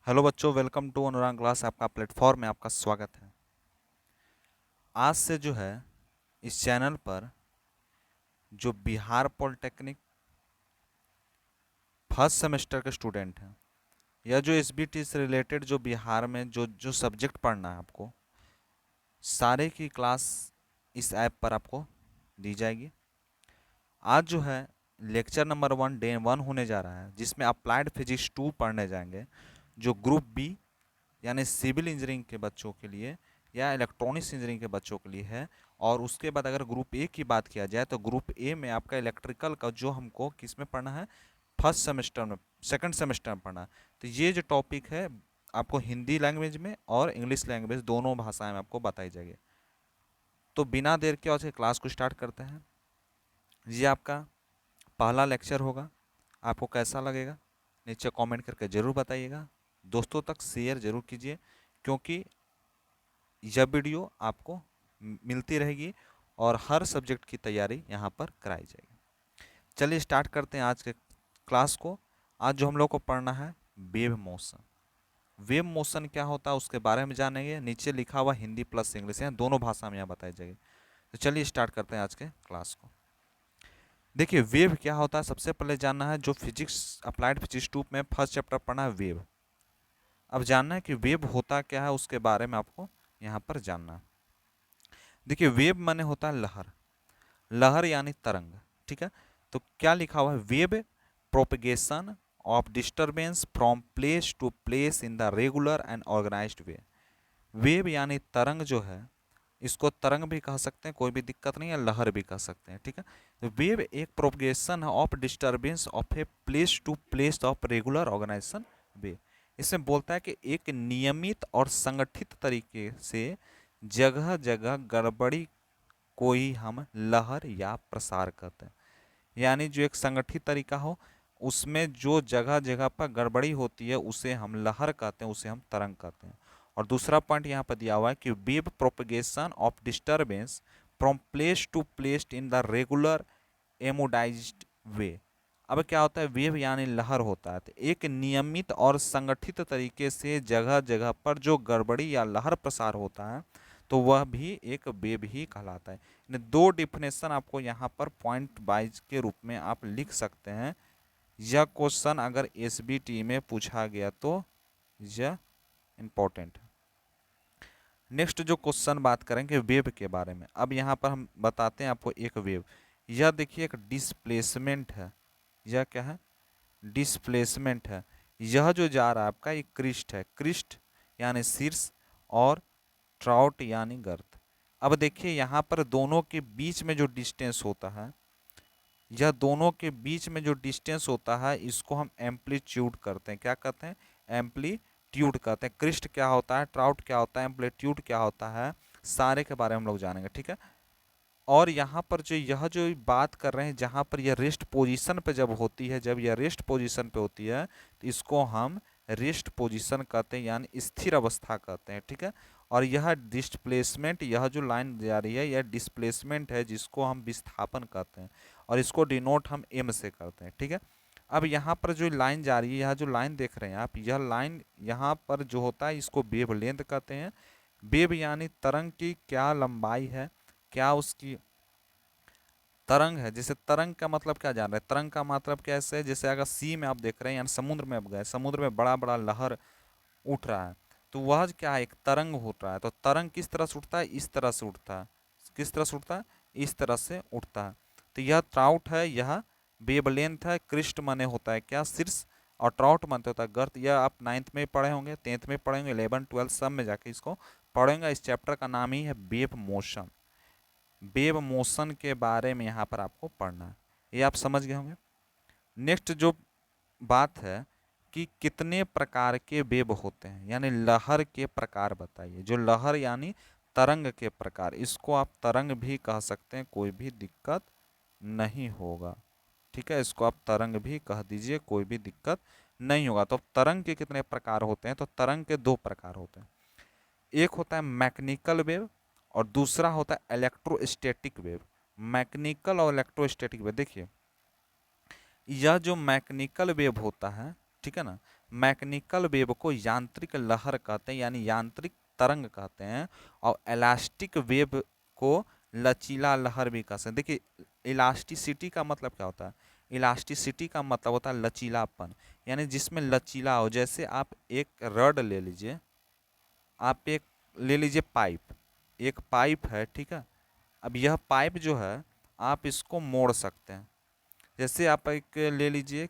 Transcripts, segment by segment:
Hello बच्चों, welcome to Anurag class. आपका platform में आपका स्वागत है। आज से जो है इस चैनल पर जो बिहार पॉलिटेक्निक फर्स्ट सेमेस्टर के स्टूडेंट हैं या जो एसबीटी से रिलेटेड जो बिहार में जो जो सब्जेक्ट पढ़ना है आपको, सारे की क्लास इस ऐप पर आपको दी जाएगी। आज जो है लेक्चर नंबर 1 डे 1 होने जा रहा है, जिसमें अप्लाइड फिजिक्स 2 पढ़ने जाएंगे, जो ग्रुप बी यानी सिविल इंजीनियरिंग के बच्चों के लिए या इलेक्ट्रॉनिक्स इंजीनियरिंग के बच्चों के लिए है। और उसके बाद अगर ग्रुप ए की बात किया जाए तो ग्रुप ए में आपका इलेक्ट्रिकल का जो हमको किस में पढ़ना है, फर्स्ट सेमेस्टर में, सेकंड सेमेस्टर में पढ़ना है। तो ये जो टॉपिक है आपको हिंदी लैंग्वेज में और इंग्लिश लैंग्वेज दोनों भाषाएं में आपको बताई जाएगी। तो बिना देर के आज के क्लास को स्टार्ट करते हैं। ये आपका पहला लेक्चर होगा। आपको कैसा लगेगा नीचे कमेंट करके ज़रूर बताइएगा। दोस्तों तक शेयर ज़रूर कीजिए, क्योंकि यह वीडियो आपको मिलती रहेगी और हर सब्जेक्ट की तैयारी यहाँ पर कराई जाएगी। चलिए स्टार्ट करते हैं आज के क्लास को। आज जो हम लोग को पढ़ना है वेव मोशन। वेव मोशन क्या होता है उसके बारे में जानेंगे। नीचे लिखा हुआ हिंदी प्लस इंग्लिश है, दोनों भाषा में यहाँ बताई जाएगी। तो चलिए स्टार्ट करते हैं आज के क्लास को। देखिए वेव क्या होता है, सबसे पहले जानना है। जो फिजिक्स अप्लाइड फिजिक्स 2 में फर्स्ट चैप्टर पढ़ना है वेव। अब जानना है कि वेव होता क्या है, उसके बारे में आपको यहाँ पर जानना है। देखिए वेव माने होता है लहर, लहर यानी तरंग। ठीक है, तो क्या लिखा हुआ है, wave propagation of disturbance from place to place in the regular and organised way. Wave यानी तरंग जो है, इसको तरंग भी कह सकते हैं, कोई भी दिक्कत नहीं है, लहर भी कह सकते हैं। ठीक है, तो वेव एक प्रोपगेशन है of disturbance of a place to place of regular organisation way. इसमें बोलता है कि एक नियमित और संगठित तरीके से जगह जगह गड़बड़ी को ही हम लहर या प्रसार कहते हैं। यानी जो एक संगठित तरीका हो, उसमें जो जगह जगह पर गड़बड़ी होती है उसे हम लहर कहते हैं, उसे हम तरंग कहते हैं। और दूसरा पॉइंट यहाँ पर दिया हुआ है कि wave propagation of disturbance from place to place in the regular एमोडाइज्ड वे। अब क्या होता है, वेव यानी लहर होता है, तो एक नियमित और संगठित तरीके से जगह जगह पर जो गड़बड़ी या लहर प्रसार होता है, तो वह भी एक वेव ही कहलाता है। दो डिफिनेशन आपको यहाँ पर पॉइंट वाइज के रूप में आप लिख सकते हैं। यह क्वेश्चन अगर एसबीटी में पूछा गया तो यह इंपॉर्टेंट है। नेक्स्ट जो क्वेश्चन बात करेंगे वेव के बारे में। अब यहाँ पर हम बताते हैं आपको एक वेव। यह देखिए एक डिस्प्लेसमेंट है। यह क्या है, डिस्प्लेसमेंट है। यह जो जा रहा है आपका एक क्रिस्ट है, क्रिस्ट यानी शीर्ष और ट्राउट यानी गर्त। अब देखिए यहाँ पर दोनों के बीच में जो डिस्टेंस होता है, यह दोनों के बीच में जो डिस्टेंस होता है, इसको हम एम्पलीट्यूड करते हैं। क्या कहते हैं, एम्पलीट्यूड कहते हैं। क्रिस्ट क्या होता है, ट्राउट क्या होता है, एम्पलीट्यूड क्या होता है, सारे के बारे में हम लोग जानेंगे। ठीक है, और यहाँ पर जो यह जो बात कर रहे हैं, जहाँ पर यह रेस्ट पोजीशन पे जब होती है, जब यह रेस्ट पोजीशन पे होती है, तो इसको हम रेस्ट पोजीशन कहते हैं, यानी स्थिर अवस्था कहते हैं। ठीक है, और यह डिस्प्लेसमेंट, यह जो लाइन जा रही है, यह डिस्प्लेसमेंट है, जिसको हम विस्थापन कहते हैं, और इसको डिनोट हम एम से करते हैं। ठीक है, अब यहाँ पर जो लाइन जा रही है, यह जो लाइन देख रहे हैं आप, यह लाइन यहाँ पर जो होता है, इसको वेव लेंथ कहते हैं। वेव यानी तरंग की क्या लंबाई है, क्या उसकी तरंग है। जैसे तरंग का मतलब क्या जान रहे हैं, तरंग का मतलब कैसे है, जैसे अगर सी में आप देख रहे हैं, यानी समुद्र में आप गए, समुद्र में बड़ा बड़ा लहर उठ रहा है, तो वह क्या है, एक तरंग उठ रहा है। तो तरंग किस तरह से उठता है, इस तरह से उठता है। किस तरह से उठता है, इस तरह से उठता है। तो यह ट्राउट है, यह वेवलेंथ है। क्रिस्ट माने होता है क्या, शीर्ष, और ट्राउट मानते होता है गर्त। यह आप 9th में पढ़े होंगे, 10th में पढ़ेंगे, 11 12 सब में जाके इसको पढ़ेंगे। इस चैप्टर का नाम ही है वेव मोशन। वेव मोशन के बारे में यहाँ पर आपको पढ़ना है, ये आप समझ गए होंगे। नेक्स्ट जो बात है कि कितने प्रकार के वेव होते हैं, यानी लहर के प्रकार बताइए। जो लहर यानी तरंग के प्रकार, इसको आप तरंग भी कह सकते हैं, कोई भी दिक्कत नहीं होगा। ठीक है, इसको आप तरंग भी कह दीजिए, कोई भी दिक्कत नहीं होगा। तो तरंग के कितने प्रकार होते हैं, तो तरंग के दो प्रकार होते हैं। एक होता है मैकेनिकल वेव और दूसरा होता है इलेक्ट्रोस्टैटिक वेव। मैकेनिकल और इलेक्ट्रोस्टैटिक वेव, देखिए यह जो मैकेनिकल वेव होता है, ठीक है ना, मैकेनिकल वेव को यांत्रिक लहर कहते हैं, यानी यांत्रिक तरंग कहते हैं, और इलास्टिक वेव को लचीला लहर भी कह सकते हैं। देखिए इलास्टिसिटी का मतलब क्या होता है, इलास्टिसिटी का मतलब होता है लचीलापन, यानी जिसमें लचीला हो। जैसे आप एक रड ले लीजिए, आप एक ले लीजिए पाइप, एक पाइप है, ठीक है। अब यह पाइप जो है आप इसको मोड़ सकते हैं। जैसे आप एक ले लीजिए,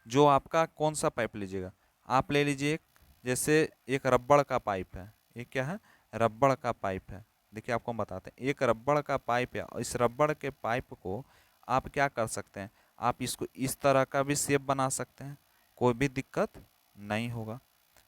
जो आपका कौन सा पाइप लीजिएगा, आप ले लीजिए जैसे एक रबड़ का पाइप है, ये क्या है, रबड़ का पाइप है। देखिए आपको हम बताते हैं, एक रबड़ का पाइप है, और इस रबड़ के पाइप को आप क्या कर सकते हैं, आप इसको इस तरह का भी शेप बना सकते हैं, कोई भी दिक्कत नहीं होगा।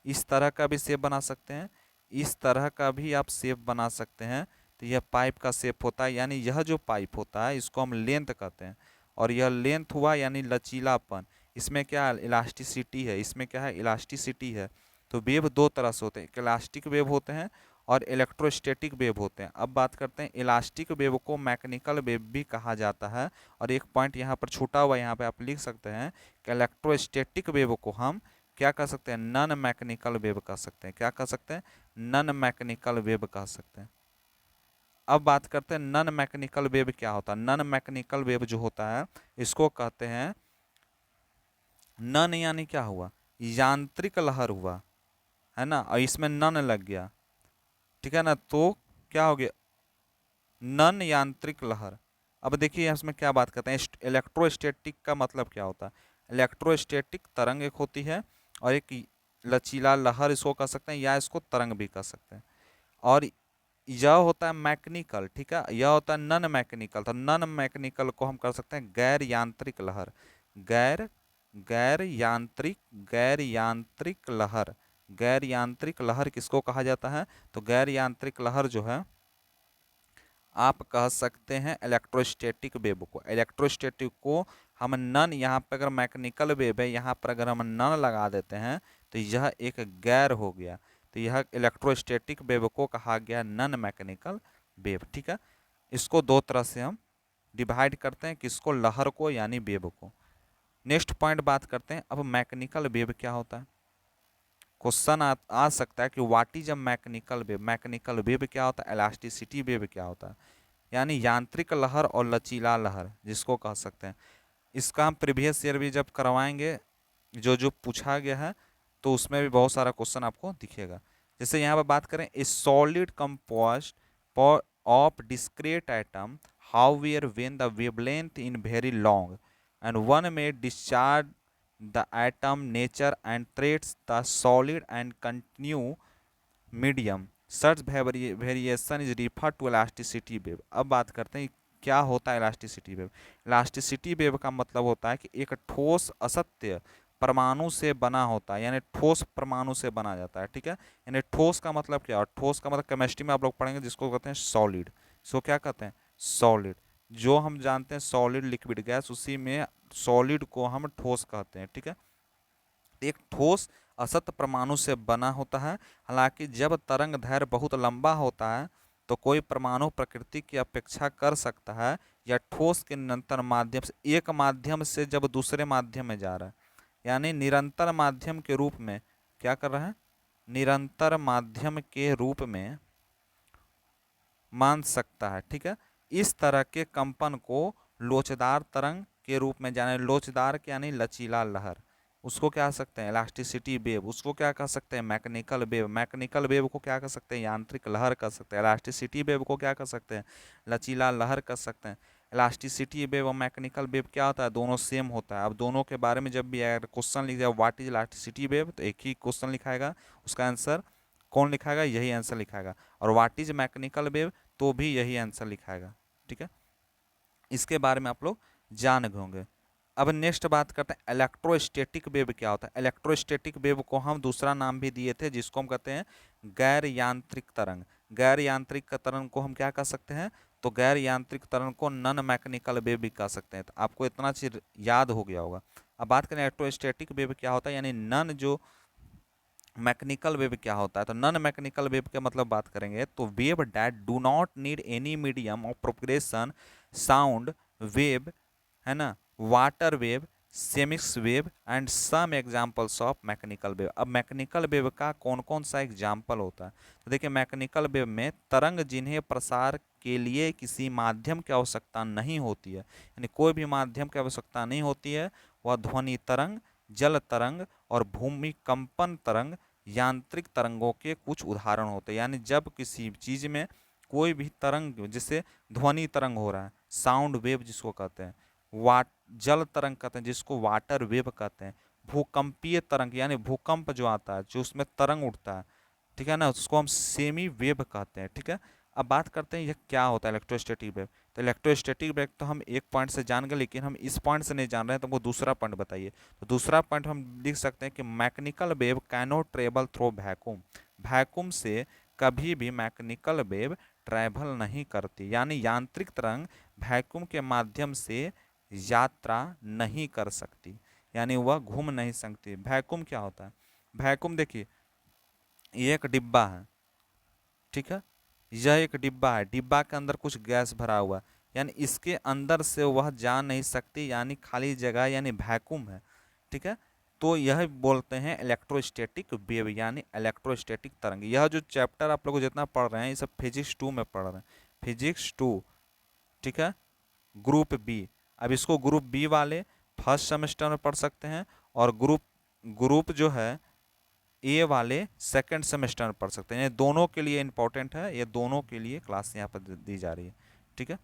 इस तरह का भी शेप बना सकते हैं, इस तरह का भी आप शेप बना सकते हैं। तो यह पाइप का शेप होता है, यानी यह जो पाइप होता है इसको हम लेंथ कहते हैं, और यह लेंथ हुआ यानी लचीलापन। इसमें क्या इलास्टिसिटी है, इसमें क्या है इलास्टिसिटी है। तो वेव दो तरह से होते हैं, एक इलास्टिक वेव होते हैं और इलेक्ट्रोस्टैटिक वेव होते हैं। अब बात करते हैं, इलास्टिक वेव को मैकेनिकल वेव भी कहा जाता है। और एक पॉइंट यहाँ पर छूटा हुआ, यहाँ पे आप लिख सकते हैं कि इलेक्ट्रोस्टैटिक वेव को हम क्या कह सकते हैं, नॉन मैकेनिकल वेव कह सकते हैं। क्या कह सकते हैं, नॉन मैकेनिकल वेव कह सकते हैं। अब बात करते हैं नॉन मैकेनिकल वेव क्या होता है। नॉन मैकेनिकल वेव जो होता है इसको कहते हैं, नन यानी क्या हुआ, यांत्रिक लहर हुआ, है ना, और इसमें नन लग गया, ठीक है ना, तो क्या हो गया, नन यांत्रिक लहर। अब देखिए इसमें क्या बात करते हैं, इलेक्ट्रोस्टैटिक का मतलब क्या होता है। इलेक्ट्रोस्टैटिक तरंग एक होती है, और एक लचीला लहर इसको कह सकते हैं, या इसको तरंग भी कह सकते हैं। और यह होता है मैकेनिकल, ठीक है, यह होता है नन मैकेनिकल। तो नन मैकेनिकल को हम कर सकते हैं गैर यांत्रिक लहर, गैर गैर यांत्रिक, गैर यांत्रिक लहर। गैर यांत्रिक लहर किसको कहा जाता है, तो गैर यांत्रिक लहर जो है आप कह सकते हैं इलेक्ट्रोस्टैटिक वेव को। इलेक्ट्रोस्टैटिक को हम नन, यहाँ पर अगर मैकेनिकल वेव है यहाँ पर अगर हम नन लगा देते हैं तो यह एक गैर हो गया, तो यह इलेक्ट्रोस्टैटिक वेव को कहा गया नन मैकेनिकल वेव, ठीक है। इसको दो तरह से हम डिवाइड करते हैं, किसको, लहर को यानी वेव को। नेक्स्ट पॉइंट बात करते हैं, अब मैकेनिकल वेव क्या होता है। क्वेश्चन आ सकता है कि what is a mechanical wave. Mechanical wave क्या होता है, इलास्टिसिटी वेव क्या होता है, यानी यांत्रिक लहर और लचीला लहर जिसको कह सकते हैं। इसका हम प्रीवियस ईयर भी जब करवाएंगे, जो जो पूछा गया है तो उसमें भी बहुत सारा क्वेश्चन आपको दिखेगा। जैसे यहाँ पर बात करें, a solid compost of discrete atom, how where when the wavelength in very long and one may discharge the atom nature and treats the solid and continue medium, such variation is referred to elasticity wave। अब बात करते हैं क्या होता है elasticity wave. Elasticity wave का मतलब होता है कि एक ठोस असत्य परमाणु से बना होता है, यानी ठोस परमाणु से बना जाता है, ठीक है। यानी ठोस का मतलब क्या है, ठोस का मतलब केमिस्ट्री में आप लोग पढ़ेंगे जिसको कहते हैं सॉलिड। इसको क्या कहते हैं, सॉलिड। जो हम जानते हैं सॉलिड लिक्विड गैस, उसी में सॉलिड को हम ठोस कहते हैं, ठीक है। एक ठोस असत परमाणु से बना होता है। हालांकि जब तरंग दैर्घ्य बहुत लंबा होता है तो कोई परमाणु प्रकृति की अपेक्षा कर सकता है, या ठोस के निरंतर माध्यम से, एक माध्यम से जब दूसरे माध्यम में जा रहा है, यानी निरंतर माध्यम के रूप में क्या कर रहा है, निरंतर माध्यम के रूप में मान सकता है, ठीक है। इस तरह के कंपन को लोचदार तरंग के रूप में जाने, लोचदार के यानी लचीला लहर, उसको क्या कह सकते हैं, इलास्टिसिटी वेव। उसको क्या कह सकते हैं, मैकेनिकल वेव। मैकेनिकल वेव को क्या कह सकते हैं, यांत्रिक लहर कह सकते हैं। इलास्टिसिटी वेव को क्या कह सकते हैं, लचीला लहर कह सकते हैं। इलास्टिसिटी वेव और मैकेनिकल वेव क्या होता है, दोनों सेम होता है। अब दोनों के बारे में जब भी अगर क्वेश्चन लिख जाए व्हाट इज इलास्टिसिटी वेव, तो एक ही क्वेश्चन लिखाएगा, उसका आंसर कौन लिखाएगा, यही आंसर लिखाएगा। और व्हाट इज मैकेनिकल वेव, तो भी यही आंसर लिखाएगा, ठीक है। इसके बारे में आप लोग जान गए होंगे। अब नेक्स्ट बात करते हैं इलेक्ट्रोस्टैटिक वेव क्या होता है। इलेक्ट्रोस्टैटिक वेव को हम दूसरा नाम भी दिए थे जिसको हम कहते हैं गैर यांत्रिक तरंग। गैर यांत्रिक तरंग को हम क्या कह सकते हैं, तो गैर यांत्रिक तरंग को नॉन मैकेनिकल वेव भी कह सकते हैं। तो आपको इतना चीज याद हो गया होगा। अब बात करें इलेक्ट्रोस्टैटिक वेव क्या होता है, यानी नॉन जो मैकेनिकल वेव क्या होता है। तो नॉन मैकेनिकल वेव के मतलब बात करेंगे तो wave that do not need any medium of propagation, sound wave, है ना, water wave, seismic wave and some examples of mechanical wave. अब मैकेनिकल वेव का कौन कौन सा एग्जाम्पल होता है, तो देखिए मैकेनिकल वेव में तरंग जिन्हें प्रसार के लिए किसी माध्यम की आवश्यकता नहीं होती है, यानी कोई भी माध्यम की आवश्यकता नहीं होती है, वह ध्वनि तरंग, जल तरंग और भूमिकंपन तरंग, यांत्रिक तरंगों के कुछ उदाहरण होते हैं। यानी जब किसी चीज में कोई भी तरंग, जैसे ध्वनि तरंग हो रहा है, साउंड वेव जिसको कहते हैं, वाट जल तरंग कहते हैं जिसको वाटर वेव कहते हैं, भूकंपीय तरंग यानी भूकंप जो आता है जो उसमें तरंग उठता है, ठीक है ना, उसको हम सेमी वेव कहते हैं। ठीक है, अब बात करते हैं यह क्या होता है इलेक्ट्रोस्टैटिक वेव। तो इलेक्ट्रोस्टैटिक वेव तो हम एक पॉइंट से जान गए, लेकिन हम इस पॉइंट से नहीं जान रहे हैं, तो हमको दूसरा पॉइंट बताइए। तो दूसरा पॉइंट हम लिख सकते हैं कि mechanical wave cannot travel through vacuum. Vacuum से कभी भी मैकेनिकल वेव ट्रैवल नहीं करती, यानी यांत्रिक तरंग वैक्यूम के माध्यम से यात्रा नहीं कर सकती, यानी वह घूम नहीं सकती। वैक्यूम क्या होता है, वैक्यूम देखिए ये एक डिब्बा है, ठीक है, यह एक डिब्बा है, डिब्बा के अंदर कुछ गैस भरा हुआ है, यानी इसके अंदर से वह जा नहीं सकती, यानी खाली जगह यानी वैक्यूम है। ठीक है, तो यह बोलते हैं इलेक्ट्रोस्टैटिक वेव यानी इलेक्ट्रोस्टैटिक तरंग। यह जो चैप्टर आप लोग जितना पढ़ रहे हैं ये सब फिजिक्स 2 में पढ़ रहे हैं, फिजिक्स 2। ठीक है, ग्रुप बी। अब इसको ग्रुप बी वाले फर्स्ट सेमेस्टर में पढ़ सकते हैं, और ग्रुप ग्रुप जो है ए वाले सेकंड सेमेस्टर में पढ़ सकते हैं। ये दोनों के लिए इंपॉर्टेंट है, ये दोनों के लिए क्लास यहाँ पर दी जा रही है। ठीक है,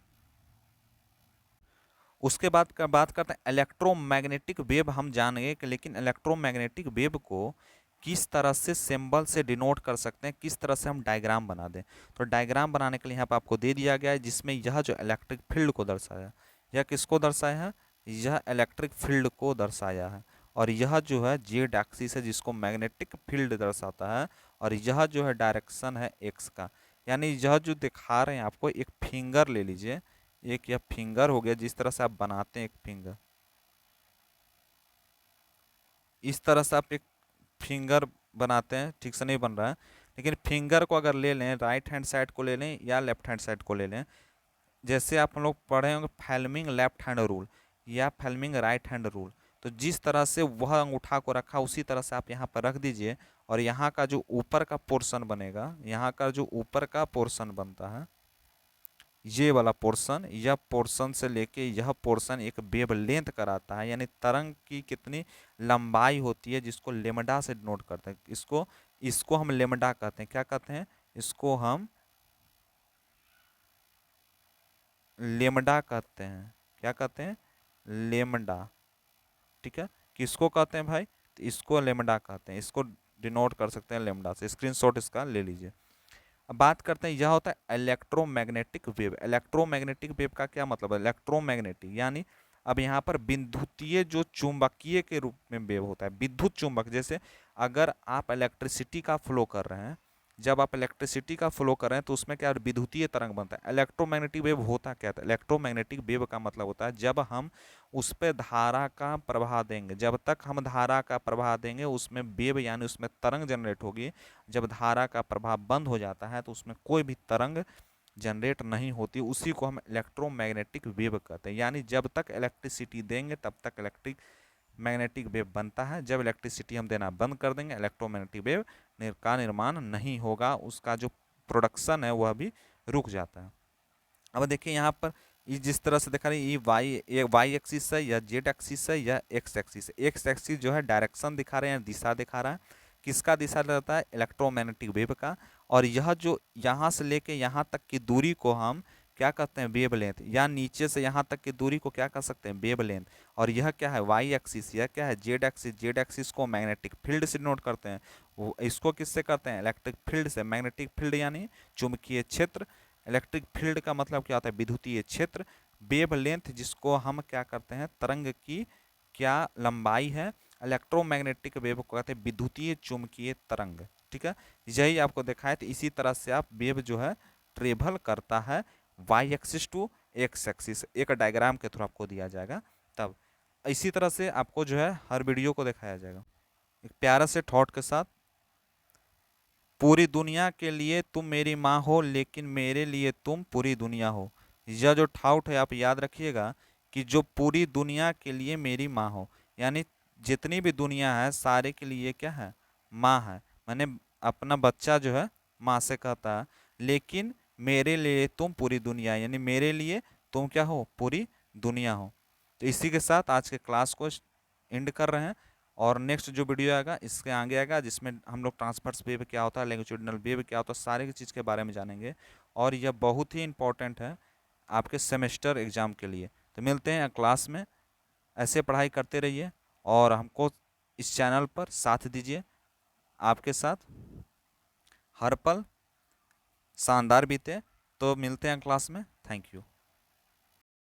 उसके बाद का बात करते हैं इलेक्ट्रोमैग्नेटिक वेव। हम जानेंगे कि लेकिन इलेक्ट्रोमैग्नेटिक वेव को किस तरह से सिंबल से डिनोट कर सकते हैं, किस तरह से हम डायग्राम बना दें। तो डायग्राम बनाने के लिए यहाँ पर आपको दे दिया गया है, जिसमें यह जो इलेक्ट्रिक फील्ड को दर्शाया, यह किसको दर्शाया है, यह इलेक्ट्रिक फील्ड को दर्शाया है। और यह जो है जेड एक्सिस है जिसको मैग्नेटिक फील्ड दर्शाता है, और यह जो है डायरेक्शन है एक्स का। यानी यह जो दिखा रहे हैं आपको, एक फिंगर ले लीजिए, एक यह फिंगर हो गया, जिस तरह से आप बनाते हैं एक फिंगर, इस तरह से आप एक फिंगर बनाते हैं, ठीक से नहीं बन रहा है, लेकिन फिंगर को अगर ले लें, राइट हैंड साइड को ले लें या लेफ्ट हैंड साइड को ले लें, जैसे आप लोग पढ़े होंगे फेल्मिंग लेफ्ट हैंड रूल या फेल्मिंग राइट हैंड रूल, तो जिस तरह से वह अंगूठा को रखा उसी तरह से आप यहाँ पर रख दीजिए, और यहाँ का जो ऊपर का पोर्शन बनेगा, यहाँ का जो ऊपर का पोर्शन बनता है, ये वाला पोर्शन, यह पोर्शन से लेके यह पोर्शन एक वेव लेंथ कराता है, यानी तरंग की कितनी लंबाई होती है, जिसको लेमडा से नोट करते हैं। इसको इसको हम लेमडा कहते हैं, क्या कहते हैं, इसको हम लेमडा कहते हैं, क्या कहते हैं, लेमडा। ठीक है, किसको कहते हैं भाई, तो इसको लेमडा कहते हैं, इसको डिनोट कर सकते हैं लेमडा से, स्क्रीनशॉट इसका ले लीजिए। अब बात करते हैं, यह होता है इलेक्ट्रोमैग्नेटिक वेव। इलेक्ट्रोमैग्नेटिक वेव का क्या मतलब है, इलेक्ट्रोमैग्नेटिक यानी अब यहाँ पर विद्युतीय जो चुंबकीय के रूप में वेव होता है, विद्युत चुंबक। जैसे अगर आप इलेक्ट्रिसिटी का फ्लो कर रहे हैं, जब आप इलेक्ट्रिसिटी का फ्लो कर रहे हैं तो उसमें क्या विद्युतीय तरंग बनता है। इलेक्ट्रोमैग्नेटिक वेव होता क्या था, इलेक्ट्रोमैग्नेटिक वेव का मतलब होता है जब हम उस पर धारा का प्रवाह देंगे, जब तक हम धारा का प्रवाह देंगे उसमें वेव यानी उसमें तरंग जनरेट होगी। जब धारा का प्रभाव बंद हो जाता है तो उसमें कोई भी तरंग जनरेट नहीं होती, उसी को हम इलेक्ट्रोमैग्नेटिक वेव कहते हैं। यानी जब तक इलेक्ट्रिसिटी देंगे तब तक इलेक्ट्रिक मैग्नेटिक वेव बनता है, जब इलेक्ट्रिसिटी हम देना बंद कर देंगे इलेक्ट्रोमैग्नेटिक वेव का निर्माण नहीं होगा, उसका जो प्रोडक्शन है वह भी रुक जाता है। अब देखिए यहाँ पर ये जिस तरह से दिखा रही है, ये वाई एक्सिस है या जेड एक्सिस है या एक्स एक्सिस है। एक्स एक्सिस जो है डायरेक्शन दिखा रहे हैं, दिशा दिखा रहा है, किसका दिशा रहता है, इलेक्ट्रोमैग्नेटिक वेव का। और यह जो यहाँ से लेके यहाँ तक की दूरी को हम क्या कहते हैं, वेव लेंथ, या नीचे से यहाँ तक की दूरी को क्या कह सकते हैं, वेव लेंथ। और यह क्या है, वाई एक्सिस, यह क्या है, जेड एक्सिस। जेड एक्सिस को मैग्नेटिक फील्ड से नोट करते हैं, वो इसको किससे करते हैं, इलेक्ट्रिक फील्ड से। मैग्नेटिक फील्ड यानी चुंबकीय क्षेत्र, इलेक्ट्रिक फील्ड का मतलब क्या होता है, विद्युतीय क्षेत्र। वेव लेंथ जिसको हम क्या करते हैं, तरंग की क्या लंबाई है। इलेक्ट्रोमैग्नेटिक वेव को कहते हैं विद्युतीय चुंबकीय तरंग। ठीक है, यही आपको दिखाया, तो इसी तरह से आप वेव जो है ट्रेवल करता है Y axis to X axis, एक डायग्राम के थ्रू आपको दिया जाएगा। तब इसी तरह से आपको जो है हर वीडियो को दिखाया जाएगा एक प्यारा से थॉट के साथ। पूरी दुनिया के लिए तुम मेरी माँ हो, लेकिन मेरे लिए तुम पूरी दुनिया हो। यह जो थाउट है आप याद रखिएगा कि जो पूरी दुनिया के लिए मेरी माँ हो, यानी जितनी भी दुनिया है सारे के लिए क्या है, माँ है। मैंने अपना बच्चा जो है माँ से कहता है, लेकिन मेरे लिए तुम पूरी दुनिया, यानी मेरे लिए तुम क्या हो, पूरी दुनिया हो। तो इसी के साथ आज के क्लास को एंड कर रहे हैं, और नेक्स्ट जो वीडियो आएगा इसके आगे आएगा, जिसमें हम लोग ट्रांसफर्स वेव क्या होता है, लैंग्वेजल वेव क्या होता है, सारे की चीज़ के बारे में जानेंगे। और यह बहुत ही इंपॉर्टेंट है आपके सेमेस्टर एग्ज़ाम के लिए। तो मिलते हैं क्लास में, ऐसे पढ़ाई करते रहिए और हमको इस चैनल पर साथ दीजिए। आपके साथ हर पल शानदार बीते। तो मिलते हैं क्लास में। Thank you.